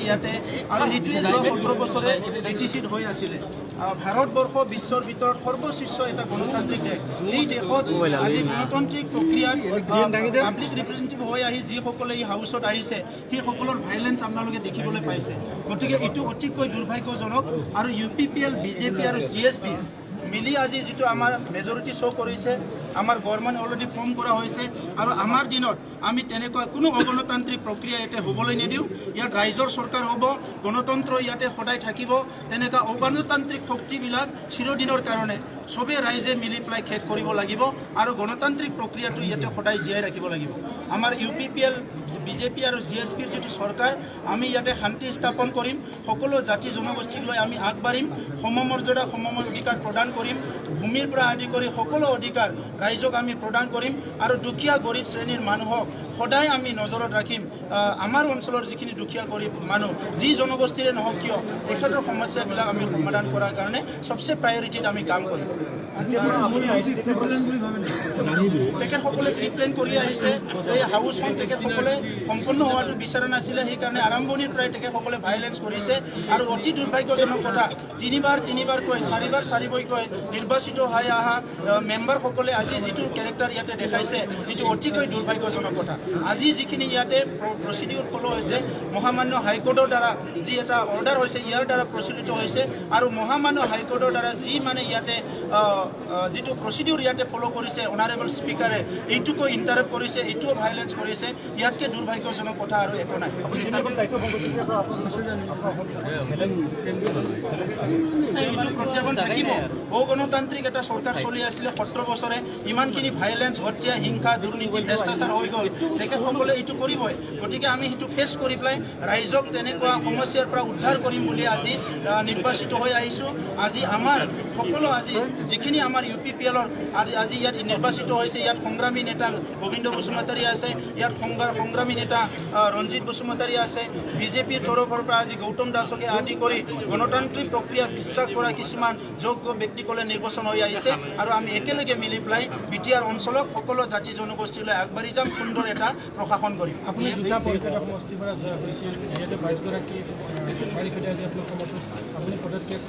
ইয়াতে আৰু সেইটোৱে 17 বছৰে এটিচিড হৈ আছিলে ভাৰতবৰ্ষ বিশ্বৰ ভিতৰত সৰ্বশীৰ্ষ এটা গণতান্ত্ৰিক দেশ এই দেশত আজি গণতান্ত্ৰিক প্ৰক্ৰিয়াত পাব্লিক ৰিপ্ৰেজেণ্টেটিভ হৈ আহি যিসকলে এই হাউচত আহিছে সেইসকলৰ ভাইলেঞ্চ আপোনালোকে দেখিবলৈ পাইছে গতিকে এইটো অতিকৈ দুৰ্ভাগ্যজনক আৰু UPPL BJP আৰু CSP মিলি আজি যিটো আমাৰ মেজৰিটি শ্ব' কৰিছে আমাৰ গভৰ্ণমেণ্ট অলৰেডি ফৰ্ম কৰা হৈছে আৰু আমাৰ দিনত আমি তেনেকুৱা কোনো অগণতান্ত্ৰিক প্ৰক্ৰিয়া ইয়াতে হ'বলৈ নিদিওঁ ইয়াত ৰাইজৰ চৰকাৰ হ'ব গণতন্ত্ৰ ইয়াতে সদায় থাকিব তেনেকুৱা অগণতান্ত্ৰিক শক্তিবিলাক চিৰদিনৰ কাৰণে চবে ৰাইজে মিলি পেলাই শেষ কৰিব লাগিব আৰু গণতান্ত্ৰিক প্ৰক্ৰিয়াটো ইয়াতে সদায় জীয়াই ৰাখিব লাগিব আমাৰ UPPL BJP আৰু CSPৰ যিটো চৰকাৰ আমি ইয়াতে শান্তি স্থাপন কৰিম সকলো জাতি জনগোষ্ঠীক লৈ আমি আগবাঢ়িম সমমৰ্যাদা সমমৰ অধিকাৰ প্ৰদান কৰিম ভূমিৰ পৰা আদি কৰি সকলো অধিকাৰ ৰাইজক আমি প্ৰদান কৰিম আৰু দুখীয়া গৰীব শ্ৰেণীৰ মানুহক সদায় আমি নজৰত ৰাখিম আমাৰ অঞ্চলৰ যিখিনি দুখীয়া গৰীব মানুহ যি জনগোষ্ঠীৰে নহওক কিয় তেখেতৰ সমস্যাবিলাক আমি সমাধান কৰাৰ কাৰণে সবচে প্ৰায়ৰিটিত আমি কাম কৰিম তেখেতসকলে প্ৰিপ্লেন কৰি আহিছে এই হাউচখন তেখেতসকলে সম্পূৰ্ণ হোৱাটো বিচৰা নাছিলে সেইকাৰণে আৰম্ভণিৰ পৰাই তেখেতসকলে ভাইলেঞ্চ কৰিছে আৰু অতি দুৰ্ভাগ্যজনক কথা তিনিবাৰকৈ চাৰিবাৰকৈ নিৰ্বাচিত হৈ অহা মেম্বাৰসকলে আজি যিটো কেৰেক্টাৰ ইয়াতে দেখাইছে সেইটো অতিকৈ দুৰ্ভাগ্যজনক কথা আজি যিখিনি ইয়াতে প্ৰচিডিউৰ ফ'ল' হৈছে মহামান্য হাইকোৰ্টৰ দ্বাৰা যি এটা অৰ্ডাৰ হৈছে ইয়াৰ দ্বাৰা প্ৰচলিত হৈছে আৰু মহামান্য হাইকোৰ্টৰ দ্বাৰা যি মানে ইয়াতে যিটো প্ৰচিডিউৰ ইয়াতে ফ'ল' কৰিছে অনাৰেবল স্পীকাৰে এইটোকো ইণ্টাৰাপ্ট কৰিছে এইটোও ভাইলেঞ্চ কৰিছে ইয়াতকৈ দুৰ্ভাগ্যজনক কথা আৰু একো নাই এইটো প্ৰত্যাহ্বান থাকিব অগণতান্ত্ৰিক এটা চৰকাৰ চলি আছিলে 17 বছৰে ইমানখিনি ভাইলেঞ্চ হত্যা হিংসা দুৰ্নীতি ভ্ৰষ্টাচাৰ হৈ গ'ল তেখেতসকলে এইটো কৰিবই গতিকে আমি সেইটো ফেচ কৰি পেলাই ৰাইজক তেনেকুৱা সমস্যাৰ পৰা উদ্ধাৰ কৰিম বুলি আজি নিৰ্বাচিত হৈ আহিছোঁ আজি আমাৰ সকলো আজি যিখিনি আমাৰ UPPLৰ আজি ইয়াত নিৰ্বাচিত হৈছে ইয়াত সংগ্ৰামী নেতা গোবিন্দ বসুমতাৰী আছে ইয়াত সংগ্ৰামী নেতা ৰঞ্জিত বসুমতাৰী আছে BJPৰ তৰফৰ পৰা আজি গৌতম দাসকে আদি কৰি গণতান্ত্ৰিক প্ৰক্ৰিয়াত বিশ্বাস কৰা কিছুমান যোগ্য ব্যক্তিসকলে নিৰ্বাচন হৈ আহিছে আৰু আমি একেলগে মিলি পেলাই BTR অঞ্চলক সকলো জাতি জনগোষ্ঠীলৈ আগবাঢ়ি যাম সুন্দৰ এটা প্ৰশাসন কৰিম আপুনি দুটা পঞ্চায়ত সমষ্টিৰ পৰা জয় কৰিছিল যিহেতু 22গৰাকী আপুনি পদক্ষেপ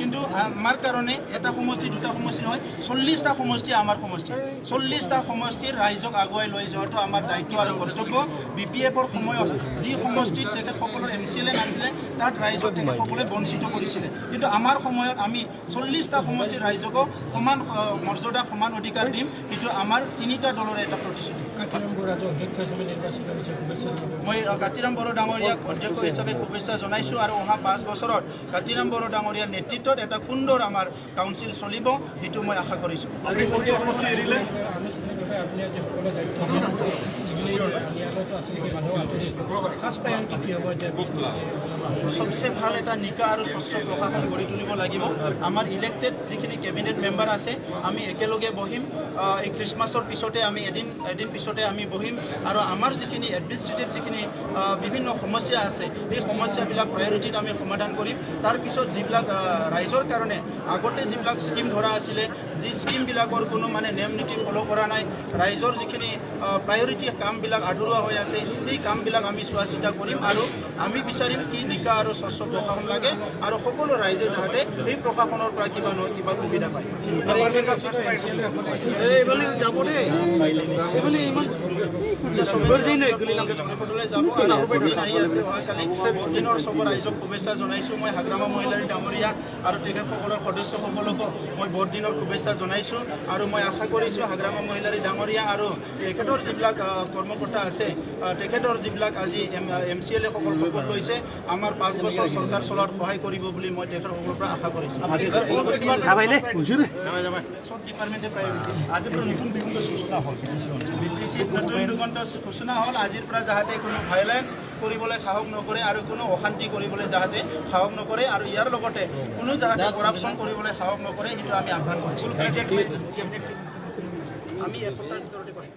কিন্তু আমাৰ কাৰণে এটা সমষ্টি দুটা সমষ্টি নহয় 40টা সমষ্টি আমাৰ সমষ্টি 40টা সমষ্টিৰ ৰাইজক আগুৱাই লৈ যোৱাটো আমাৰ দায়িত্ব আৰু কৰ্তব্য BPFৰ সময়ত যি সমষ্টিত তেখেতসকলৰ MCLA নাছিলে তাত ৰাইজক তেখেতসকলে বঞ্চিত কৰিছিলে কিন্তু আমাৰ সময়ত আমি 40টা সমষ্টিৰ ৰাইজকক সমান মৰ্যাদা সমান অধিকাৰ দিম কিন্তু আমাৰ তিনিটা দলৰ এটা প্ৰতিশ্ৰুতি মই কাতিৰাম বড়ো ডাঙৰীয়াক অধ্যক্ষ হিচাপে শুভেচ্ছা জনাইছোঁ আৰু অহা 5 বছৰত কাতিৰাম বড়ো ডাঙৰীয়াৰ নেতৃত্বত এটা সুন্দৰ আমাৰ কাউন্সিল চলিব সেইটো মই আশা কৰিছোঁ সবচে ভাল এটা নিকা আৰু স্বচ্ছ প্ৰশাসন গঢ়ি তুলিব লাগিব আমাৰ ইলেক্টেড যিখিনি কেবিনেট মেম্বাৰ আছে আমি একেলগে বহিম এই খ্ৰীষ্টমাছৰ পিছতে আমি এদিন পিছতে আমি বহিম আৰু আমাৰ যিখিনি এডমিনিষ্ট্ৰেটিভ যিখিনি বিভিন্ন সমস্যা আছে এই সমস্যাবিলাক প্ৰায়ৰিটিত আমি সমাধান কৰিম তাৰপিছত যিবিলাক ৰাইজৰ কাৰণে আগতে যিবিলাক স্কিম ধৰা আছিলে যি স্কিমবিলাকৰ কোনো মানে নিয়ম নীতি ফ'ল' কৰা নাই ৰাইজৰ যিখিনি প্ৰায়ৰিটি কামবিলাক আধৰুৱা হৈ আছে এই কামবিলাক আমি চোৱা চিতা কৰিম আৰু আমি বিচাৰিম কি নিকা আৰু স্বচ্ছ প্ৰশাসন লাগে আৰু সকলো ৰাইজে যাতে এই প্ৰশাসনৰ পৰা কিবা নহয় কিবা সুবিধা পায় দিনৰ চব ৰাইজক শুভেচ্ছা জনাইছোঁ মই হাগ্ৰামা মহিলাৰী ডাঙৰীয়া আৰু তেখেতসকলৰ সদস্যসকলকো মই বৰদিনৰ শুভেচ্ছা জনাইছোঁ আৰু মই আশা কৰিছোঁ হাগ্ৰামা মহিলাৰী ডাঙৰীয়া আৰু তেখেতৰ যিবিলাক কৰ্মকৰ্তা আছে তেখেতৰ যিবিলাক আজি MCLA সকল শপত লৈছে আমাৰ 5 বছৰ চৰকাৰ চলোৱাত সহায় কৰিব বুলি মই তেখেতসকলৰ পৰা আশা কৰিছোঁ চব ডিপাৰ্টমেণ্টে আজি নতুন দিগন্ত সূচনা হ'ল নতুন দিগন্ত সূচনা হ'ল আজিৰ পৰা যাতে কোনো ভাইলেঞ্চ কৰিবলৈ সাহস নকৰে আৰু কোনো অশান্তি কৰিবলৈ যাতে সাহস নকৰে আৰু ইয়াৰ লগতে কোনো যাতে কৰাপশ্যন কৰিবলৈ সাহস নকৰে সেইটো আমি আহ্বান কৰিছোঁ আমি এসপ্তাহৰ ভিতৰতে কৰিম